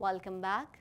Welcome back.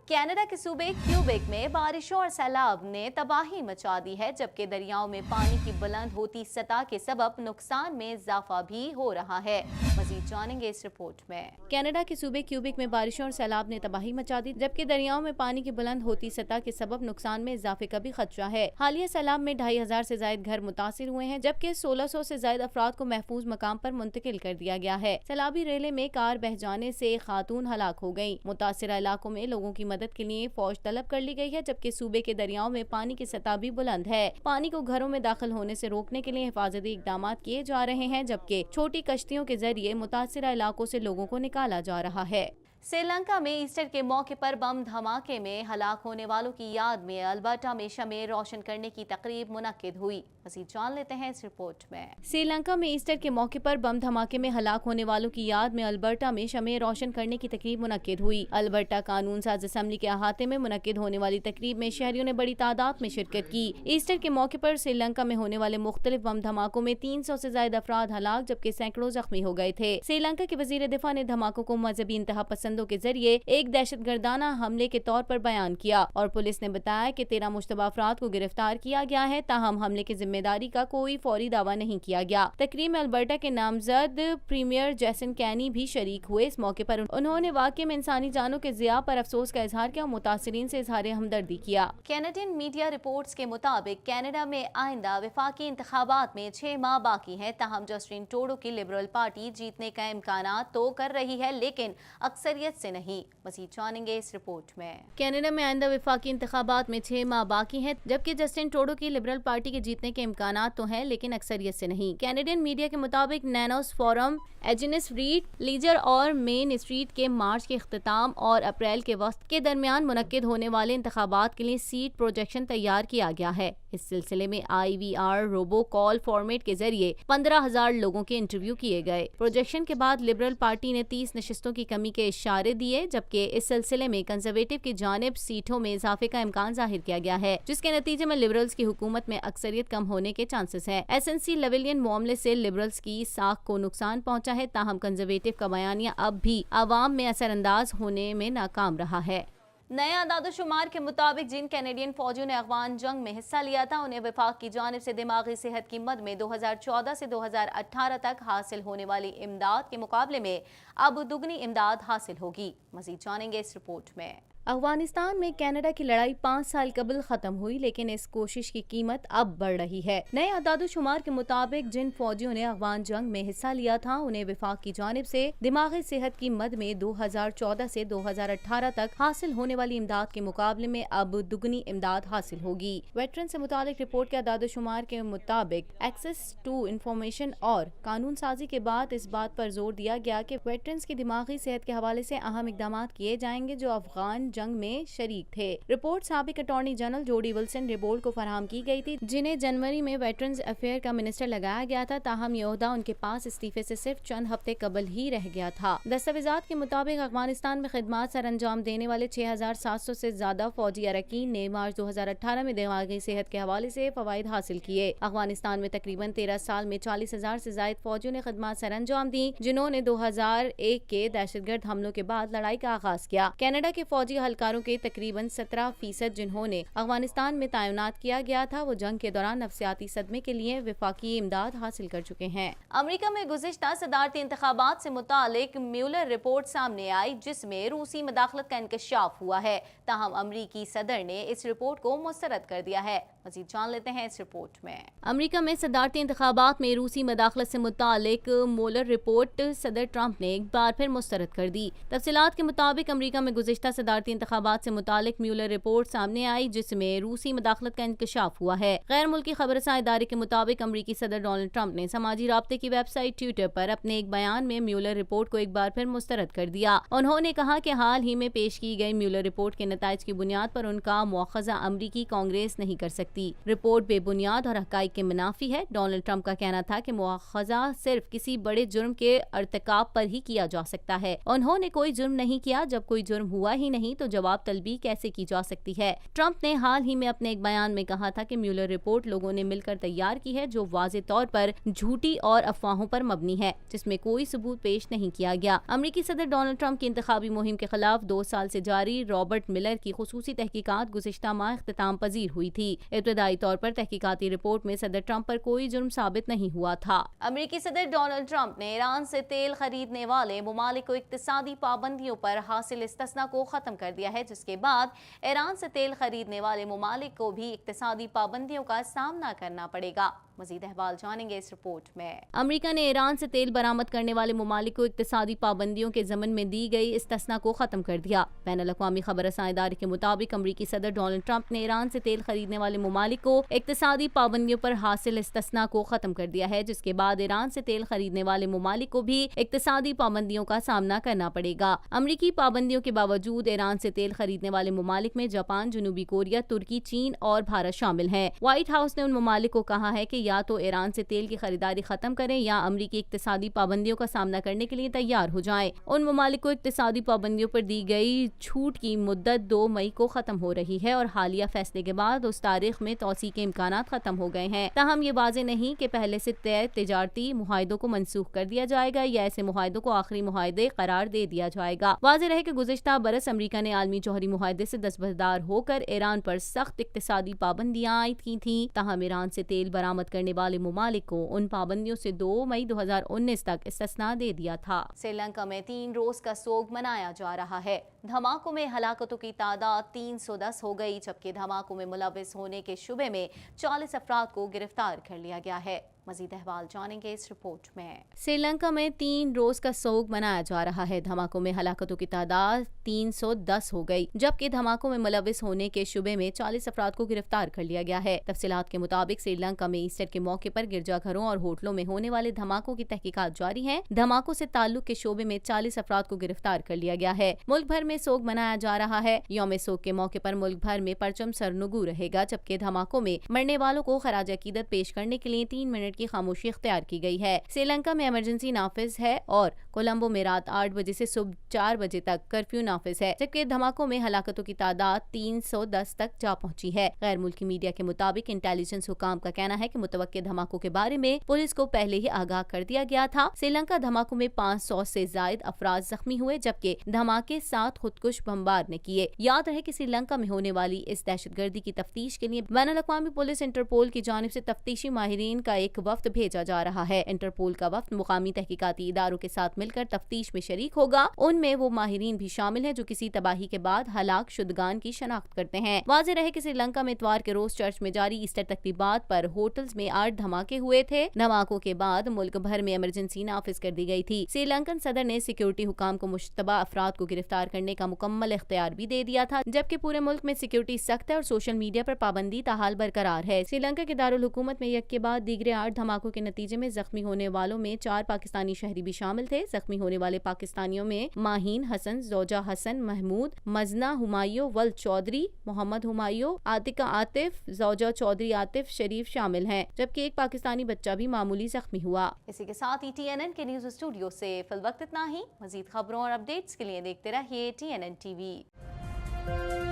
Canada के सूबे Quebec में बारिशों और सैलाब ने तबाही मचा दी है, जबकि दरियाओं में पानी की बुलंद होती सतह के सबब नुकसान में इजाफा भी हो रहा है। मजीद जानेंगे इस रिपोर्ट में। कनाडा के सूबे क्यूबेक में बारिशों और सैलाब ने तबाही मचा दी, जबकि दरियाओं में पानी की बुलंद होती सतह के सबब नुकसान में इजाफे का भी खदशा है। हालिया सैलाब में 2500 से ज्यादा घर मुतासिर हुए हैं, जबकि 1600 से ज्यादा अफराद को महफूज मकाम पर मुंतकिल कर दिया गया है। सैलाबी रेले में कार बह जाने से एक खातून हलाक हो गयी। मुतासिरा इलाकों में लोगों की मदद के लिए फौज तलब कर ली गई है, जबकि सूबे के दरियाओं में पानी की सतह भी बुलंद है। पानी को घरों में दाखिल होने से रोकने के लिए हिफाजती इकदाम किए जा रहे हैं, जबकि छोटी कश्तियों के जरिए मुतासिरा इलाकों से लोगों को निकाला जा रहा है। श्रीलंका में ईस्टर के मौके पर बम धमाके में हलाक होने वालों की याद में अल्बर्टा में शमे रोशन करने की तकरीब मुनक्किद हुई। मज़ीद जान लेते हैं इस रिपोर्ट में। श्रीलंका में ईस्टर के मौके पर बम धमाके में हलाक होने वालों की याद में अल्बर्टा में शमे रोशन करने की तकरीब मुनक्किद हुई। अल्बर्टा कानून साज असम्बली के अहाते में मुनक्किद होने वाली तकरीब में शहरियों ने बड़ी तादाद में शिरकत की। ईस्टर के मौके पर श्रीलंका में होने वाले मुख्तलिफ बम धमाकों में 300 से ज्यादा अफराद हलाक, जबकि सैकड़ों जख्मी हो गए थे। श्रीलंका के वजीर दिफा ने धमाकों को मजहबी इंतहा पसंदों के जरिए एक दहशतगर्दाना हमले के तौर पर बयान किया, और पुलिस ने बताया कि 13 मुश्तबा अफराद को गिरफ्तार किया गया है। ताहम हमले की जिम्मेदारी का कोई फौरी दावा नहीं किया गया। तकरीब में अल्बर्टा के नामजद प्रीमियर जैसन कैनी भी शरीक हुए। इस मौके पर उन्होंने वाकये में इंसानी जानों के ज़िया पर अफसोस का इजहार किया और मुतासिरीन से इजहार हमदर्दी किया। कैनेडियन मीडिया रिपोर्ट्स के मुताबिक कनाडा में आइंदा वफाकी इंतखाबात में 6 माह बाकी हैं। ताहम जस्टिन ट्रूडो की लिबरल पार्टी जीतने का इम्कान तो कर रही है, लेकिन अक्सरियत से नहीं। मज़ीद जानेंगे इस रिपोर्ट में। कनाडा में आइंदा वफाकी इंतखाबात में 6 माह बाकी हैं, जबकि जस्टिन ट्रूडो की लिबरल पार्टी के जीतने के इम्कान तो हैं, लेकिन अक्सरियत से नहीं। कैनेडियन मीडिया के मुताबिक नैनोस फोरम, एजिनस रीड, लीजर और मेन स्ट्रीट के मार्च के इख्तिताम और अप्रैल के वक्त के दरमियान मुनक्किद होने वाले इंतखाबात के लिए सीट प्रोजेक्शन तैयार किया गया है। इस सिलसिले में IVR रोबो कॉल फॉर्मेट के जरिए 15,000 लोगों के इंटरव्यू किए गए। प्रोजेक्शन के बाद लिबरल पार्टी ने 30 नशिस्तों की कमी के इशारे दिए, जबकि इस सिलसिले में कंजर्वेटिव की जानिब सीटों में इजाफे का इम्कान जाहिर किया गया है, जिसके नतीजे में लिबरल्स की हुकूमत में अक्सरियत कम होने के चांसेस है। SNC लेवलियन मामले से लिबरल्स की साख को नुकसान पहुंचा है। ताहम कंजर्वेटिव का बयानिया अब भी आवाम में असरअंदाज होने में नाकाम रहा है। नए आदादोशुमार के मुताबिक जिन कैनेडियन फौजियों ने अफगान जंग में हिस्सा लिया था, उन्हें वफाक की जानिब से दिमागी सेहत की मद में 2014 से 2018 तक हासिल होने वाली इमदाद के मुकाबले में अब दुगनी इमदाद हासिल होगी। मज़ीद जानेंगे इस रिपोर्ट में। अफगानिस्तान में कनाडा की लड़ाई 5 साल कबल खत्म हुई, लेकिन इस कोशिश की कीमत अब बढ़ रही है। नए आदादोशुमार के मुताबिक जिन फौजियों ने अफगान जंग में हिस्सा लिया था, उन्हें वफाक की जानिब से दिमागी सेहत की मद में 2014 से 2018 तक हासिल होने वाली इमदाद के मुकाबले में अब दुगनी इमदाद हासिल होगी। वेटरन से मुतालिक रिपोर्ट के आदादोशुमार के मुताबिक एक्सेस टू इंफॉर्मेशन और कानून साजी के बाद इस बात पर जोर दिया गया कि वेटरन्स की दिमागी सेहत के हवाले से अहम इकदाम किए जाएंगे जो अफगान जंग में शरीक थे। रिपोर्ट साबिक अटॉर्नी जनरल जोडी विल्सन रिबोल्ड को फराहम की गई थी, जिन्हें जनवरी में वेटरन्स अफेयर का मिनिस्टर लगाया गया था। ताहम ये ओहदा उनके पास इस्तीफे से सिर्फ चंद हफ्ते कबल ही रह गया था। दस्तावेजात के मुताबिक अफगानिस्तान में खिदमात सर अंजाम देने वाले 6,700 से ज्यादा फौजी अरकान ने मार्च 2018 में दिमागी सेहत के हवाले से फवाइद हासिल किए। अफगानिस्तान में तकरीबन 13 साल में 40,000 से ज्यादा फौजियों ने खिदमात सर अंजाम दी, जिन्होंने 2001 के दहशतगर्द हमलों के बाद लड़ाई का आगाज किया। कनाडा के फौजी हलकारों के तकरीबन 17% जिन्होंने अफगानिस्तान में तैनात किया गया था, वो जंग के दौरान नफसियाती सदमे के लिए वफाकी इमदाद हासिल कर चुके हैं। अमेरिका में गुज़िश्ता सदारती इंतखाबात से मुतालिक म्यूलर रिपोर्ट सामने आई, जिसमें रूसी मदाखलत का इंकशाफ हुआ है। ताहम अमरीकी सदर ने इस रिपोर्ट को मुस्तरद कर दिया है। मज़ीद जान लेते हैं इस रिपोर्ट में। अमेरिका में सदारती इंतखाबात में रूसी मदाखलत से मुतालिक म्यूलर रिपोर्ट सदर ट्रंप ने एक बार फिर मुस्तरद कर दी। तफसीलात के मुताबिक अमेरिका में गुज़िश्ता सदारती इंतखाबात से मुतालिक म्यूलर रिपोर्ट सामने आई, जिसमें रूसी मदाखलत का इंकशाफ हुआ है। गैर मुल्की खबरसां इदारे के मुताबिक अमेरिकी सदर डोनाल्ड ट्रंप ने समाजी राब्ते की वेबसाइट ट्विटर पर अपने एक बयान में म्यूलर रिपोर्ट को एक बार फिर मुस्तरद कर दिया। उन्होंने कहा कि हाल ही में पेश की गई म्यूलर रिपोर्ट के नताइज की बुनियाद पर उनका मुआखजा अमेरिकी कांग्रेस नहीं कर सकती। सकती। रिपोर्ट बेबुनियाद और हक़ाइक़ के मुनाफी है। डोनाल्ड ट्रंप का कहना था कि मुआख़ज़ा सिर्फ किसी बड़े जुर्म के अर्तिकाब पर ही किया जा सकता है। उन्होंने कोई जुर्म नहीं किया। जब कोई जुर्म हुआ ही नहीं तो जवाब तलबी कैसे की जा सकती है। ट्रंप ने हाल ही में अपने एक बयान में कहा था कि म्यूलर रिपोर्ट लोगों ने मिलकर तैयार की है जो वाज़े तौर पर झूठी और अफवाहों पर मबनी है, जिसमें कोई सबूत पेश नहीं किया गया। अमरीकी सदर डोनाल्ड ट्रंप की इंतखाबी मुहिम के खिलाफ 2 साल से जारी रॉबर्ट मिलर की खुसूसी तहकीकात गुज़िश्ता माह इख्तिताम पजीर हुई थी। इब्तदाई तौर पर तहकीकाती रिपोर्ट में सदर ट्रंप पर कोई जुर्म साबित नहीं हुआ था। अमरीकी सदर डोनाल्ड ट्रंप ने ईरान से तेल खरीदने वाले मुमालिक को इक्तिसादी पाबंदियों पर हासिल इस्तिस्ना को खत्म कर दिया है, जिसके बाद ईरान से तेल खरीदने वाले मुमालिक को भी इक्तिसादी पाबंदियों का सामना करना पड़ेगा। मजीद अहवाल जानेंगे इस रिपोर्ट में। अमेरिका ने ईरान से तेल बरामद करने वाले मुमालिक को इक्तिसादी पाबंदियों के ज़मन में दी गई इस्तिस्ना को खत्म कर दिया। बैनुल-अक़वामी खबर रसां इदारे के मुताबिक अमरीकी सदर डोनाल्ड ट्रंप ने ईरान से तेल खरीदने वाले मुमालिक को इक्तिसादी पाबंदियों पर हासिल इस्तिस्ना को खत्म कर दिया है, जिसके बाद ईरान से तेल खरीदने वाले मुमालिक को भी इक्तिसादी पाबंदियों का सामना करना पड़ेगा। अमरीकी पाबंदियों के बावजूद ईरान से तेल खरीदने वाले मुमालिक में जापान, जनूबी कोरिया, तुर्की, चीन और भारत शामिल हैं। व्हाइट हाउस ने उन मुमालिक को कहा है कि या तो ईरान से तेल की खरीदारी खत्म करें या अमरीकी इक्तिसादी पाबंदियों का सामना करने के लिए तैयार हो जाएं। उन मुमालिक को इक्तिसादी पाबंदियों पर दी गई छूट की मुद्दत 2 मई को खत्म हो रही है और हालिया फैसले के बाद उस तारीख में तौसी के इम्कानात खत्म हो गए हैं। ताहम ये वाज़ेह नहीं कि पहले से तय तिजारती मुआहिदों को मनसूख कर दिया जाएगा या ऐसे मुआहिदों को आखिरी मुआहिदे करार दे दिया जाएगा। वाज़ेह रहे कि गुज़िश्ता बरस अमरीका ने आलमी जौहरी मुआहिदे से दस्तबरदार होकर ईरान पर सख्त इक्तिसादी पाबंदियां आयद की थी। ताहम ईरान से तेल बरामद करने वाले मुमालिक को उन पाबंदियों से 2 मई 2019 तक इस्तिस्ना दे दिया था। श्रीलंका में 3 रोज का सोग मनाया जा रहा है। धमाकों में हलाकतों की तादाद 310 हो गई, जबकि धमाकों में मुलविस होने के शुबे में 40 अफराद को गिरफ्तार कर लिया गया है। मजीद अहवाल जानेंगे इस रिपोर्ट में। श्रीलंका में 3 रोज का सोग मनाया जा रहा है। धमाकों में हलाकतों की तादाद 310 हो गई, जबकि धमाकों में मुलविस होने के शुबे में 40 अफराद को गिरफ्तार कर लिया गया है। तफसीलात के मुताबिक श्रीलंका में ईस्टर के मौके पर गिरजाघरों और होटलों में होने वाले धमाकों की तहकीकात जारी है। धमाकों से ताल्लुक के शोबे में 40 अफराद को गिरफ्तार कर लिया गया है। मुल्क भर में सोग मनाया जा रहा है। यौम सोग के मौके पर मुल्क भर में परचम सरनुगू रहेगा, जबकि धमाकों में मरने वालों को खराज अकीदत पेश करने के लिए 3 मिनट की खामोशी इख्तियार की गई है। श्रीलंका में इमरजेंसी नाफिज है और कोलंबो में रात 8 बजे से सुबह 4 बजे तक कर्फ्यू नाफिज है, जबकि धमाकों में हलाकतों की तादाद 310 तक जा पहुंची है। गैर मुल्की मीडिया के मुताबिक इंटेलिजेंस हुकाम का कहना है कि मुतवक्के धमाकों के बारे में पुलिस को पहले ही आगाह कर दिया गया था। श्रीलंका धमाकों में 500 से जायद अफराद जख्मी हुए, जबकि धमाके 7 खुदकुश बमबार ने किए। याद रहे कि श्रीलंका में होने वाली इस दहशतगर्दी की तफ्तीश के लिए बैनुल-अक़वामी पुलिस इंटरपोल की जानिब से तफ्तीशी माहिरीन का एक वफ्द भेजा जा रहा है। इंटरपोल का वफ्द मुकामी तहकीकाती इदारों के साथ मिलकर तफ्तीश में शरीक होगा। उनमें वो माहिरीन भी शामिल हैं जो किसी तबाही के बाद हलाक शुदगान की शनाख्त करते हैं। वाज़ेह रहे कि श्रीलंका में इतवार के रोज चर्च में जारी ईस्टर तकरीबात पर होटल्स में 8 धमाके हुए थे। धमाकों के बाद मुल्क भर में इमरजेंसी नाफिज कर दी गई थी। श्रीलंकन सदर ने सिक्योरिटी हुकाम को मुश्तबा अफराद को गिरफ्तार करने का मुकम्मल इख्तियार भी दे दिया था, जबकि पूरे मुल्क में सिक्योरिटी सख्त है और सोशल मीडिया पर पाबंदी ताहाल बरकरार है। श्रीलंका के दारुल हुकूमत में एक के बाद दीगरे 8 धमाकों के नतीजे में जख्मी होने वालों में 4 पाकिस्तानी शहरी भी शामिल थे। जख्मी होने वाले पाकिस्तानियों में माहीन हसन, जोजा हसन, महमूद, मजना हुमायूं, वल चौधरी, मोहम्मद हुमायूं, आतिका आतिफ, जोजा चौधरी आतिफ शरीफ शामिल हैं, जबकि एक पाकिस्तानी बच्चा भी मामूली जख्मी हुआ। इसी के साथ ही TNN के न्यूज स्टूडियो से फिल वक्त इतना ही। मजीद खबरों और अपडेट्स के लिए देखते रहिए TNN TV।